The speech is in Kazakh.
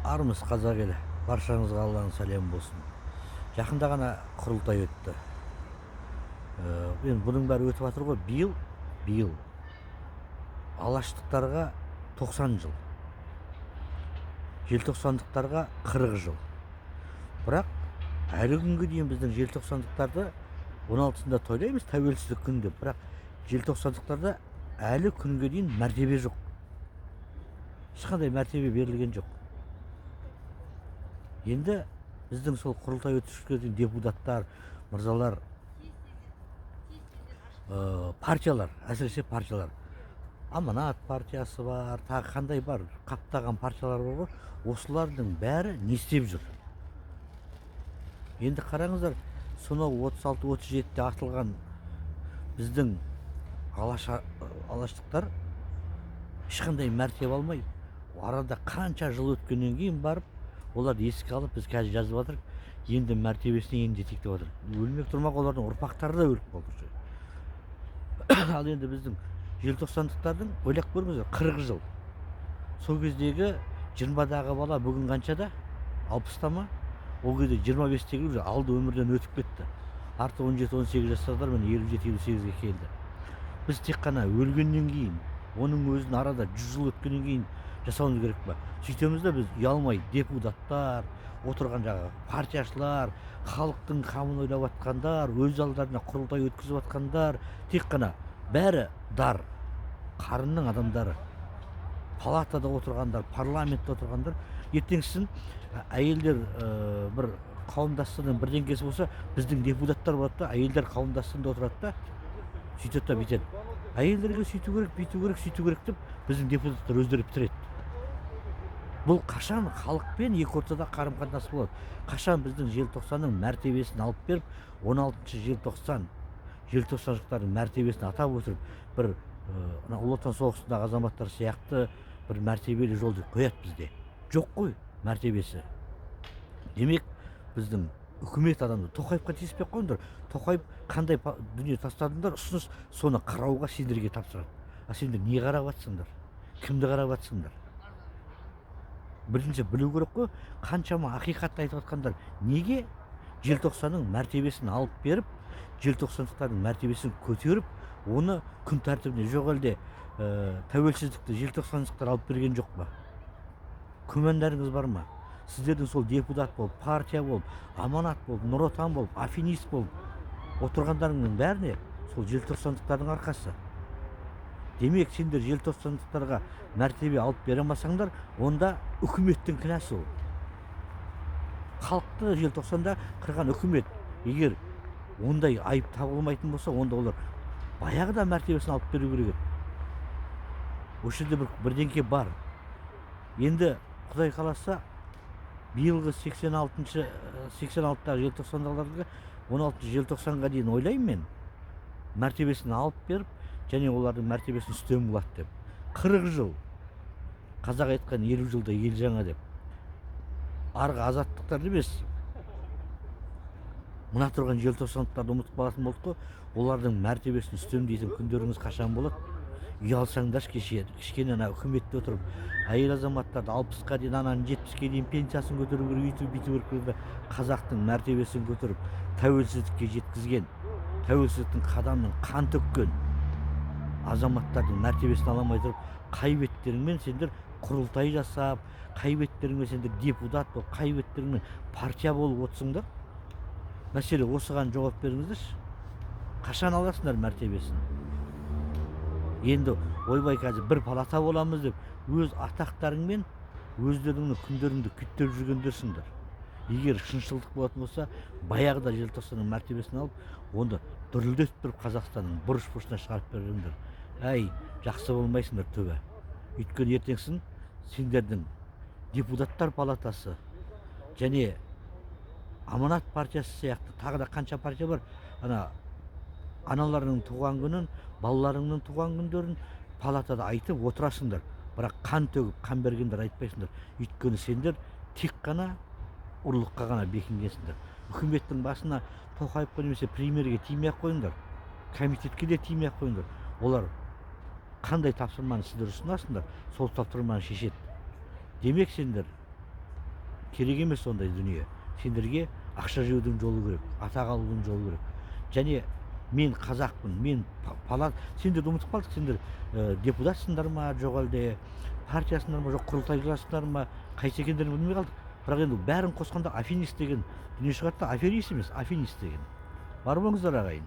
Армысыз қазақ елі, баршаңызға Алланың сәлемі болсын. Жақында ғана құрылтай өтті. Енді бұның бәрі өтіп жатыр ғой. Биыл алаштықтарға 90 жыл, желтоқсандықтарға 40 жыл. Бірақ әлі күнге дейін біздің желтоқсандықтарды 16-сында тойлаймыз тәуелсіздік күнінде. Бірақ желтоқсандықтарда әлі күнге дейін мәртебе жоқ. Ешқандай мәртебе берілген жоқ. Енді біздің сол құрылтай өткізген депутаттар, мырзалар, партиялар, әсіресе партиялар, Аманат партиясы бар, тағы қандай бар, қаптаған партиялар бар ғой, осылардың бәрі не істеп жүр? Енді қараңыздар, сонау 36-37-те атылған біздің алаштықтар ешқандай мәртебе алмай, арада қанша жыл өткеннен кейін барып, оларды еске алып, біз қазір жазып жатырық, енді мәртебесіне енді жетейік деп жатыр. Өлмек тұрмақ, олардың ұрпақтары да өліп қалды. Ал енді біздің желтоқсандықтардың ойлап көріңіздер, 40 жыл. Сол кездегі 20-дағы бала бүгін қаншада? 60-та ма? Ол кезде 25-тегі уже алды өмірден өтіп кетті. Арты 17-18 жастардар мен 57-58-ге келді. Біз тек қана өлгеннен кейін, оның өзін арада 100 жыл өткеннен кейін жасауымыз керек па? Сөйтеміз де біз ұялмай депутаттар, отырған жағы партияшылар, халықтың қамын ойлап жатқандар, өз алдарына құрылтай өткізіп жатқандар, тек қана бәрі дар, қарынның адамдары, палатада отырғандар, парламентте отырғандар. Ертеңгісін әйелдер бір қауымдастығының бірдеңкесі болса, біздің депутаттар болады да, әйелдер қауымдастығында отырады да, сөйтеді да бүйтеді. Әйелдерге сөйту керек, бүйту керек, сөйту керек деп біздің депутаттар өздері бітіреді. Бұл қашан халықпен екі ортада қарым-қатынас болады? Қашан біздің желтоқсанның мәртебесін алып беріп, 16 желтоқсандықтардың мәртебесін атап отырып, бір Ұлы Отан соғысындағы азаматтар сияқты бір мәртебелі жолды қояды бізде. Жоқ қой мәртебесі. Демек, біздің үкімет адамды Тоқаевқа тиіспей қойыңдар. Тоқаев қандай дүние тастадыңдар, ұсыныс, соны қарауға сендерге тапсырады. А сендер не қарап жатсыңдар? Кімді қарап жатсыңдар? Бірінші білу керек қой, қаншама ақиқатты айтып жатқандар неге желтоқсанның мәртебесін алып беріп, желтоқсандықтардың мәртебесін көтеріп, оны күн тәртібіне, жоқ әлде тәуелсіздікті желтоқсандықтар алып берген жоқ па? Күмәндарыңыз бар ма? Сіздердің сол депутат болып, партия болып, Аманат болып, Нұр Отан болып, Афинист болып отырғандарыңның бәріне сол желтоқсандықтардың арқасы. Демек, сендер желтоқсандықтарға мәртебе алып бере алмасаңдар, онда үкіметтің кінәсі ол. Халықты желтоқсанда қырған үкімет, егер ондай айып табылмайтын болса, онда олар баяғыда мәртебесін алып беру керек еді. Осы жерде бірдеңке бар. Енді Құдай қаласа, биылғы 86-дағы желтоқсандағыларға 16 желтоқсанға дейін ойлаймын мен, мәртебесін алып беріп, және олардың мәртебесін үстем болады деп. 40 жыл. Қазақ айтқан 50 жылда ел жаңа деп. Арғы азаттықтар емес. Мына тұрған желтоқсандықтарды ұмытып қалатын болдық қой. Олардың мәртебесін үстемдейтін күндеріңіз қашан болады? Ұялсаңдаршы кішкене үкіметте отырып, әйел азаматтарды 60-қа дейін, ананың 70-ке дейін пенсиясын көтеру керек, бүйту керек, қазақтың мәртебесін көтеріп, тәуелсіздікке жеткізген, тәуелсіздіктің қадамын қан төккен азаматтардың мәртебесін ала алмай тұрып, қайбеттеріңмен сендер құрылтай жасап, қайбеттеріңмен сендер депутат болып, қайбеттеріңмен партия болып отырсыңдар. Мәселе осыған жауап беріңіздерші. Қашан аласыңдар мәртебесін? Енді ойбай қазір бір палата боламыз деп, өз атақтарыңмен өздеріңнің күндеріңді күттеп жүргендерсіңдер. Егер шыншылдық болатын болса, баяғыда желтоқсанның мәртебесін алып, онда дүрілдетіп тұрып Қазақстанның бұрыш-бұрышына шығарып беріңдер. Әй, жақсы болмайсыңдар төбе. Өйткені ертеңсін сендердің депутаттар палатасы және Аманат партиясы сияқты тағы да қанша партия бар, аналарының туған күнін, балаларыңның туған күндерін палатада айтып отырасыңдар. Бірақ қан төгіп, қан бергендер айтпайсыңдар. Өйткені сендер тек қана ұрлыққа ғана бекінгенсіңдер. Үкіметтің басына Тоқаевқа немесе премьерге тимей қойыңдар. Комитетке де тимей қойыңдар. Олар қандай тапсырманы сіздер ұсынасыңдар, сол тапсырманы шешеді. Демек сендер керек емес ондай дүние. Сендерге ақша жеудің жолы керек, атақ алудың жолы керек. Және мен қазақпын, мен сендерді ұмытып қалдық, сендер депутатсыңдар ма, жоқ әлде партиясыңдар ма, жоқ құрылтайшыларсыңдар ма, қайсы екендерін білмей қалдық. Бірақ енді бәрін қосқанда афинист деген дүние шығады да, аферист емес, афинист деген. Бар болыңыздар ағайын.